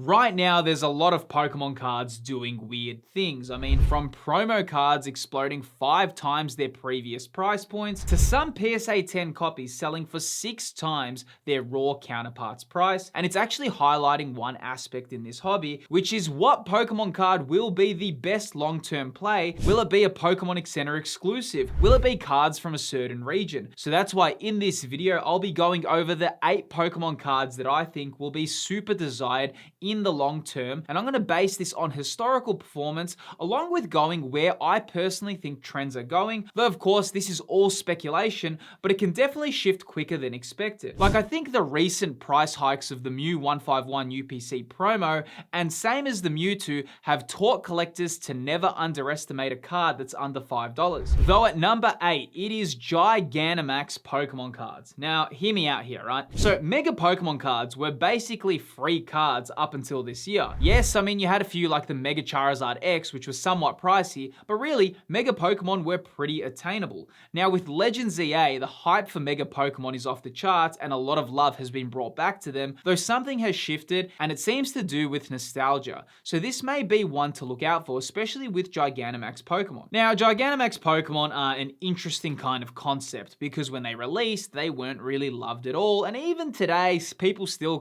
Right now, there's a lot of Pokemon cards doing weird things. I mean, from promo cards exploding 5 times their previous price points, to some PSA 10 copies selling for 6 times their raw counterpart's price. And it's actually highlighting one aspect in this hobby, which is what Pokemon card will be the best long-term play. Will it be a Pokemon Center exclusive? Will it be cards from a certain region? So that's why in this video, I'll be going over the 8 Pokemon cards that I think will be super desired in the long term, and I'm going to base this on historical performance along with going where I personally think trends are going, though of course this is all speculation, but it can definitely shift quicker than expected. Like, I think the recent price hikes of the Mew 151 UPC promo, and same as the Mewtwo, have taught collectors to never underestimate a card that's under $5. Though at number 8, it is Gigantamax Pokemon cards. Now, hear me out here, right? So Mega Pokemon cards were basically free cards up until this year. Yes, I mean, you had a few like the Mega Charizard X, which was somewhat pricey, but really, Mega Pokemon were pretty attainable. Now with Legends EA, the hype for Mega Pokemon is off the charts and a lot of love has been brought back to them, though something has shifted and it seems to do with nostalgia. So this may be one to look out for, especially with Gigantamax Pokemon. Now, Gigantamax Pokemon are an interesting kind of concept because when they released, they weren't really loved at all, and even today, people still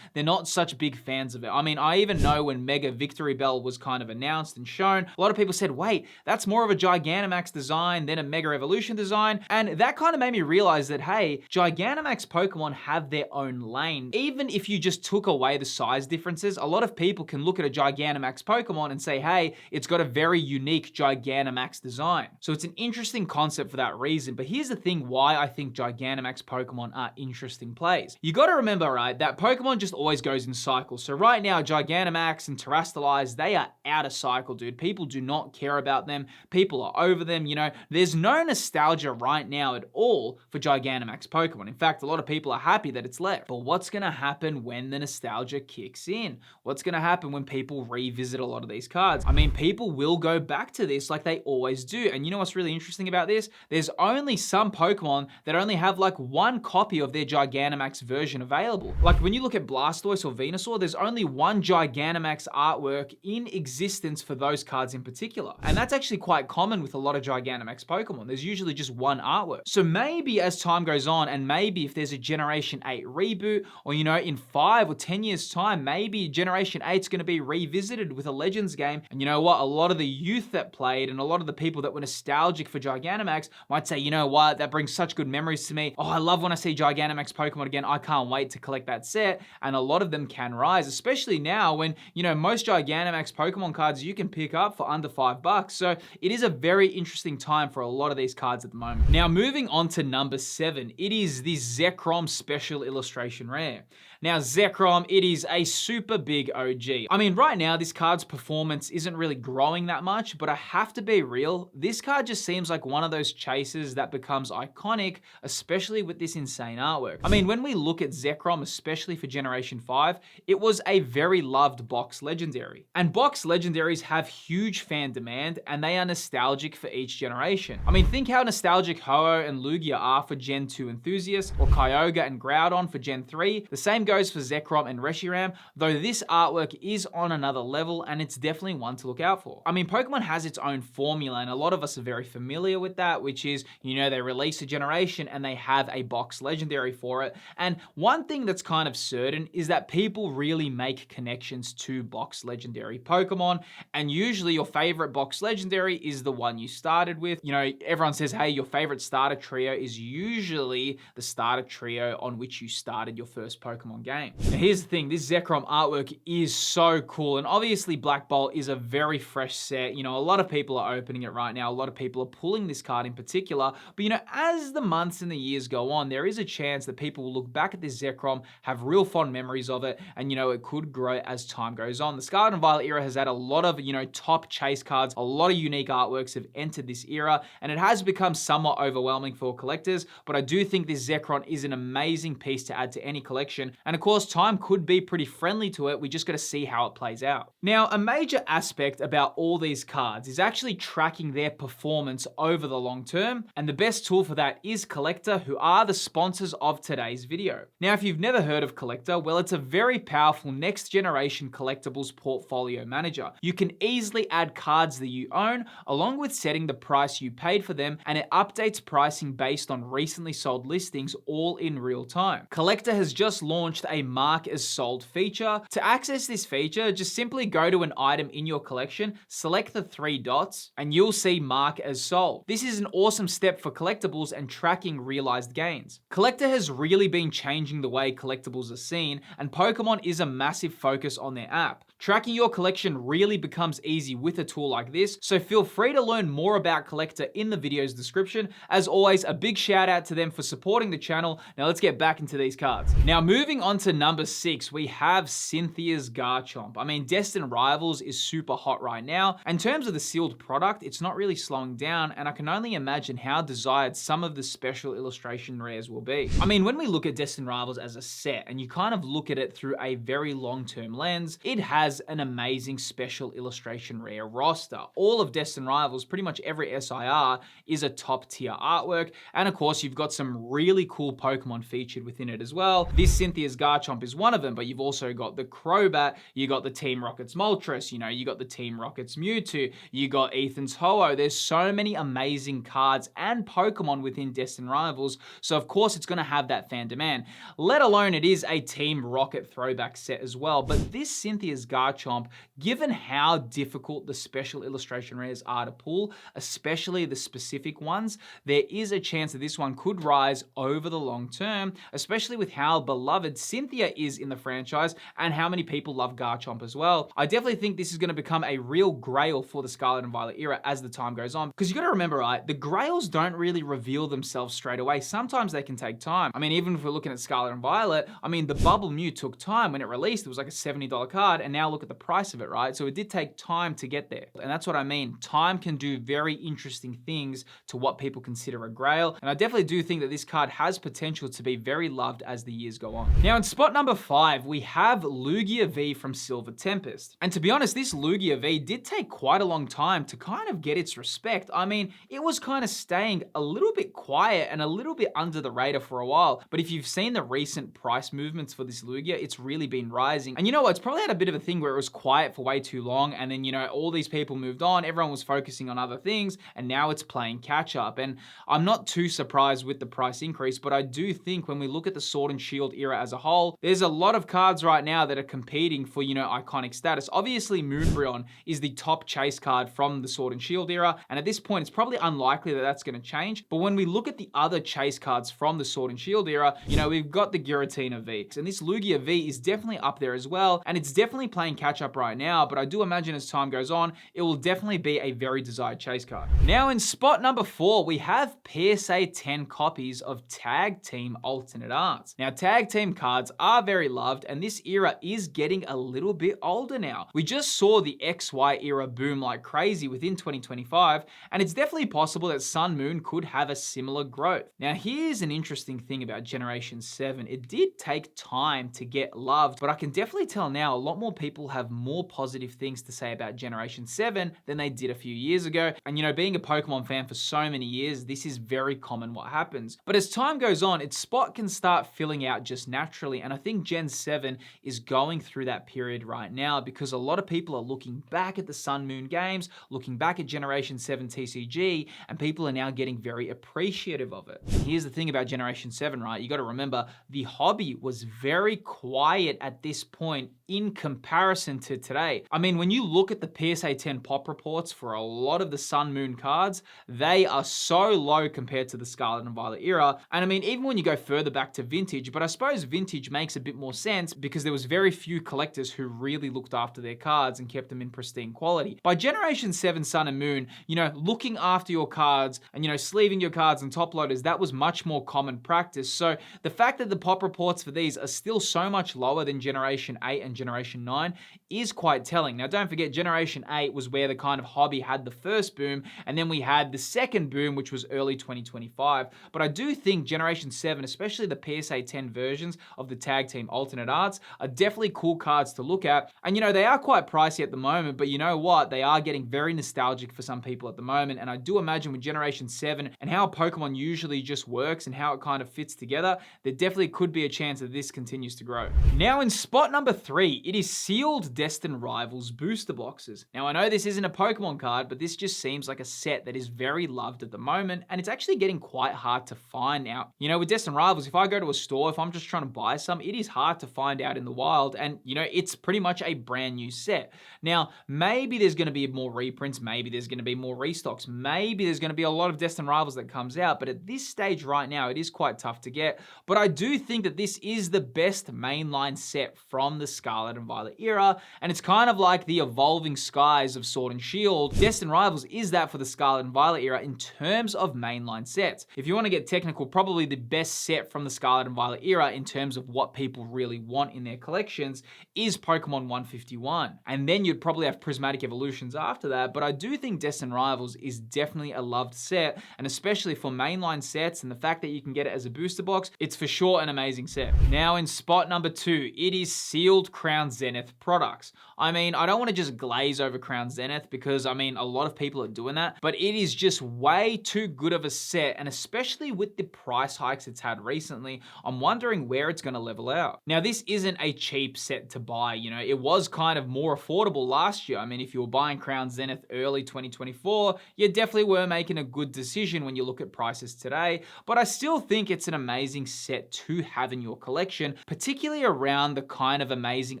they're not such big fans of it. I mean, I even know when Mega Victory Bell was kind of announced and shown, a lot of people said, wait, that's more of a Gigantamax design than a Mega Evolution design, and that kind of made me realize that, hey, Gigantamax Pokemon have their own lane. Even if you just took away the size differences, a lot of people can look at a Gigantamax Pokemon and say, hey, it's got a very unique Gigantamax design. So it's an interesting concept for that reason, but here's the thing why I think Gigantamax Pokemon are interesting plays. You gotta remember, right, that Pokemon just always goes in cycles. So right now, Gigantamax and Terrestrialize, they are out of cycle, dude. People do not care about them. People are over them, you know. There's no nostalgia right now at all for Gigantamax Pokemon. In fact, a lot of people are happy that it's left. But what's gonna happen when the nostalgia kicks in? What's gonna happen when people revisit a lot of these cards? I mean, people will go back to this like they always do. And you know what's really interesting about this? There's only some Pokemon that only have like one copy of their Gigantamax version available. Like when you look at Blastoise or Venusaur, there's only one Gigantamax artwork in existence for those cards in particular. And that's actually quite common with a lot of Gigantamax Pokemon. There's usually just one artwork. So maybe as time goes on, and maybe if there's a Generation 8 reboot, or you know, in 5 or 10 years time, maybe Generation 8 is going to be revisited with a Legends game. And you know what? A lot of the youth that played and a lot of the people that were nostalgic for Gigantamax might say, you know what? That brings such good memories to me. Oh, I love when I see Gigantamax Pokemon again. I can't wait to collect that set. And a lot of them can rise, especially now when, you know, most Gigantamax Pokemon cards you can pick up for under $5. So it is a very interesting time for a lot of these cards at the moment. Now, moving on to number 7, it is the Zekrom Special Illustration Rare. Now, Zekrom, it is a super big OG. I mean, right now, this card's performance isn't really growing that much, but I have to be real, this card just seems like one of those chases that becomes iconic, especially with this insane artwork. I mean, when we look at Zekrom, especially for Generation 5, it was a very loved box legendary. And box legendaries have huge fan demand, and they are nostalgic for each generation. I mean, think how nostalgic Ho-Oh and Lugia are for Gen 2 enthusiasts, or Kyogre and Groudon for Gen 3. The same goes for Zekrom and Reshiram, though this artwork is on another level, and it's definitely one to look out for. I mean, Pokemon has its own formula, and a lot of us are very familiar with that, which is, you know, they release a generation and they have a box legendary for it. And one thing that's kind of certain is that people really make connections to box legendary Pokemon, and usually your favorite box legendary is the one you started with. You know, everyone says, hey, your favorite starter trio is usually the starter trio on which you started your first Pokemon game. Now, here's the thing, this Zekrom artwork is so cool, and obviously Black Bolt is a very fresh set. You know, a lot of people are opening it right now. A lot of people are pulling this card in particular, but you know, as the months and the years go on, there is a chance that people will look back at this Zekrom, have real fond memories of it, and you know, it could grow as time goes on. The Scarlet and Violet era has had a lot of, you know, top chase cards, a lot of unique artworks have entered this era, and it has become somewhat overwhelming for collectors, but I do think this Zekrom is an amazing piece to add to any collection, and And of course, time could be pretty friendly to it. We just got to see how it plays out. Now, a major aspect about all these cards is actually tracking their performance over the long term. And the best tool for that is Collector, who are the sponsors of today's video. Now, if you've never heard of Collector, well, it's a very powerful next generation collectibles portfolio manager. You can easily add cards that you own, along with setting the price you paid for them, and it updates pricing based on recently sold listings all in real time. Collector has just launched a mark as sold feature. To access this feature, just simply go to an item in your collection, select the 3 dots, and you'll see mark as sold. This is an awesome step for collectibles and tracking realized gains. Collector has really been changing the way collectibles are seen, and Pokemon is a massive focus on their app. Tracking your collection really becomes easy with a tool like this, so feel free to learn more about Collector in the video's description. As always, a big shout out to them for supporting the channel. Now let's get back into these cards. Now moving on to number 6, we have Cynthias Garchomp. I mean, Destined Rivals is super hot right now. In terms of the sealed product, it's not really slowing down, and I can only imagine how desired some of the special illustration rares will be. I mean, when we look at Destined Rivals as a set, and you kind of look at it through a very long-term lens, it has an amazing special illustration rare roster. All of Destined Rivals, pretty much every SIR is a top tier artwork, and of course you've got some really cool Pokemon featured within it as well. This Cynthias Garchomp is one of them, but you've also got the Crobat, you got the Team Rocket's Moltres, you got the Team Rocket's Mewtwo, you got Ethan's Ho-Oh. There's so many amazing cards and Pokemon within Destined Rivals, so of course it's going to have that fan demand, let alone it is a Team Rocket throwback set as well. But this Cynthias Garchomp, given how difficult the special illustration rares are to pull, especially the specific ones, there is a chance that this one could rise over the long term, especially with how beloved Cynthia is in the franchise and how many people love Garchomp as well. I definitely think this is going to become a real grail for the Scarlet and Violet era as the time goes on, because you got to remember, right, the grails don't really reveal themselves straight away. Sometimes they can take time. I mean, even if we're looking at Scarlet and Violet, I mean, the Bubble Mew took time. When it released, it was like a $70 card, and now look at the price of it, right? So it did take time to get there. And that's what I mean. Time can do very interesting things to what people consider a grail. And I definitely do think that this card has potential to be very loved as the years go on. Now in spot number 5, we have Lugia V from Silver Tempest. And to be honest, this Lugia V did take quite a long time to kind of get its respect. I mean, it was kind of staying a little bit quiet and a little bit under the radar for a while. But if you've seen the recent price movements for this Lugia, it's really been rising. And you know what? It's probably had a bit of a thing where it was quiet for way too long, and then, all these people moved on, everyone was focusing on other things, and now it's playing catch up. And I'm not too surprised with the price increase, but I do think when we look at the Sword and Shield era as a whole, there's a lot of cards right now that are competing for, iconic status. Obviously, Moonbryon is the top chase card from the Sword and Shield era, and at this point, it's probably unlikely that that's going to change. But when we look at the other chase cards from the Sword and Shield era, we've got the Giratina V, and this Lugia V is definitely up there as well, and it's definitely playing catch up right now, but I do imagine as time goes on, it will definitely be a very desired chase card. Now in spot number 4, we have PSA 10 copies of Tag Team Alternate Arts. Now Tag Team cards are very loved, and this era is getting a little bit older now. We just saw the XY era boom like crazy within 2025, and it's definitely possible that Sun Moon could have a similar growth. Now here's an interesting thing about Generation 7. It did take time to get loved, but I can definitely tell now a lot more people have more positive things to say about Generation 7 than they did a few years ago. And being a Pokemon fan for so many years, this is very common what happens. But as time goes on, its spot can start filling out just naturally, and I think Gen 7 is going through that period right now because a lot of people are looking back at the Sun Moon games, looking back at Generation 7 TCG, and people are now getting very appreciative of it. And here's the thing about Generation 7, right? You got to remember, the hobby was very quiet at this point in comparison to today. I mean, when you look at the PSA 10 pop reports for a lot of the Sun Moon cards, they are so low compared to the Scarlet and Violet era. And I mean, even when you go further back to Vintage, but I suppose Vintage makes a bit more sense because there was very few collectors who really looked after their cards and kept them in pristine quality. By Generation 7 Sun and Moon, looking after your cards and, sleeving your cards and top loaders, that was much more common practice. So the fact that the pop reports for these are still so much lower than Generation 8 and Generation 9 is quite telling. Now, don't forget, Generation 8 was where the kind of hobby had the first boom, and then we had the second boom, which was early 2025. But I do think Generation 7, especially the PSA 10 versions, of the Tag Team alternate arts are definitely cool cards to look at. And they are quite pricey at the moment, but you know what? They are getting very nostalgic for some people at the moment. And I do imagine with Generation 7 and how Pokemon usually just works and how it kind of fits together, there definitely could be a chance that this continues to grow. Now in spot number 3, it is sealed Destined Rivals booster boxes. Now I know this isn't a Pokemon card, but this just seems like a set that is very loved at the moment, and it's actually getting quite hard to find now. With Destined Rivals, if I go to a store, if I'm just trying to buy some, it is hard to find out in the wild, and it's pretty much a brand new set. Now, maybe there's going to be more reprints, maybe there's going to be more restocks, maybe there's going to be a lot of Destined Rivals that comes out, but at this stage right now, it is quite tough to get. But I do think that this is the best mainline set from the Scarlet and Violet era, and it's kind of like the evolving skies of Sword and Shield. Destined Rivals is that for the Scarlet and Violet era in terms of mainline sets. If you want to get technical, probably the best set from the Scarlet and Violet era in terms of what people really want in their collections is Pokemon 151. And then you'd probably have Prismatic Evolutions after that, but I do think Destined Rivals is definitely a loved set, and especially for mainline sets and the fact that you can get it as a booster box, it's for sure an amazing set. Now in spot number 2, it is sealed Crown Zenith products. I don't want to just glaze over Crown Zenith because a lot of people are doing that, but it is just way too good of a set, and especially with the price hikes it's had recently, I'm wondering where it's going to level out. Now this isn't a cheap set to buy, it was kind of more affordable last year. If you were buying Crown Zenith early 2024, you definitely were making a good decision when you look at prices today, but I still think it's an amazing set to have in your collection, particularly around the kind of amazing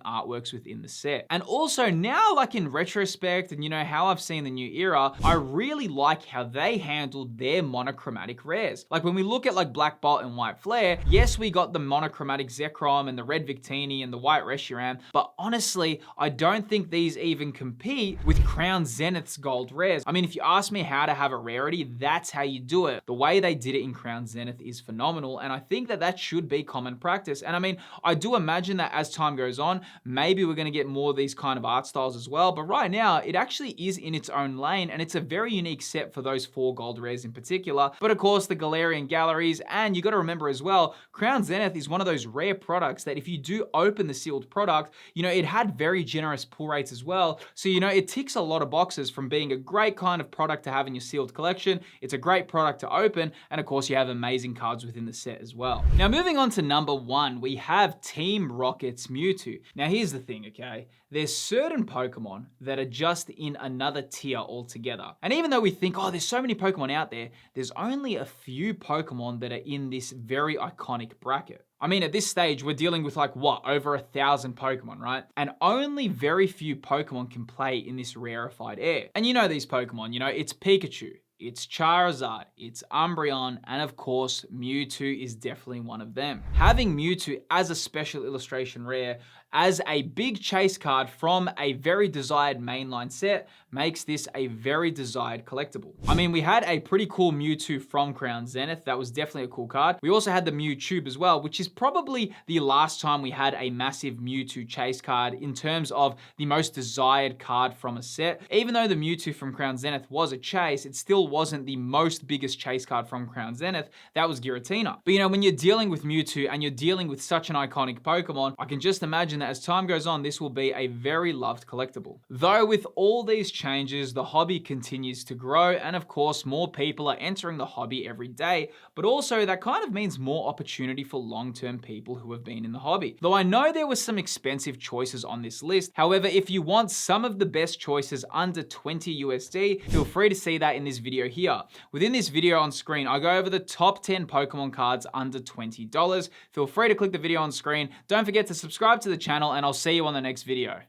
artworks within the set. And also now, like in retrospect and how I've seen the new era, I really like how they handled their monochromatic rares. Like when we look at like Black Bolt and White Flare, yes, we got the monochromatic Zekrom and the red Victini and the white Reshiram, but honestly, I don't think these even compete with Crown Zenith's gold rares. If you ask me how to have a rarity, that's how you do it. The way they did it in Crown Zenith is phenomenal, and I think that that should be common practice. And I do imagine that as time goes on, maybe we're going to get more of these kind of art styles as well, but right now, it actually is in its own lane, and it's a very unique set for those 4 gold rares in particular. But of course, the Galarian Galleries, and you got to remember as well, Crown Zenith is one of those rare products that if you do open the sealed product, it had very generous pull rates as well. So, it ticks a lot of boxes from being a great kind of product to have in your sealed collection. It's a great product to open, and of course, you have amazing cards within the set as well. Now, moving on to number 1, we have Team Rocket's Mewtwo. Now, here's the thing, okay? There's certain Pokemon that are just in another tier altogether. And even though we think, oh, there's so many Pokemon out there, there's only a few Pokemon that are in this very iconic bracket. At this stage, we're dealing with over 1,000 Pokemon, right? And only very few Pokemon can play in this rarefied air. And these Pokemon, it's Pikachu, it's Charizard, it's Umbreon, and of course, Mewtwo is definitely one of them. Having Mewtwo as a special illustration rare, as a big chase card from a very desired mainline set, makes this a very desired collectible. We had a pretty cool Mewtwo from Crown Zenith. That was definitely a cool card. We also had the Mewtwo as well, which is probably the last time we had a massive Mewtwo chase card in terms of the most desired card from a set. Even though the Mewtwo from Crown Zenith was a chase, it still wasn't the most biggest chase card from Crown Zenith. That was Giratina. But when you're dealing with Mewtwo and you're dealing with such an iconic Pokemon, I can just imagine that as time goes on, this will be a very loved collectible. Though with all these changes, the hobby continues to grow, and of course, more people are entering the hobby every day, but also that kind of means more opportunity for long-term people who have been in the hobby. Though I know there were some expensive choices on this list, however, if you want some of the best choices under 20 USD, feel free to see that in this video here. Within this video on screen, I go over the top 10 Pokemon cards under $20. Feel free to click the video on screen. Don't forget to subscribe to the channel, and I'll see you on the next video.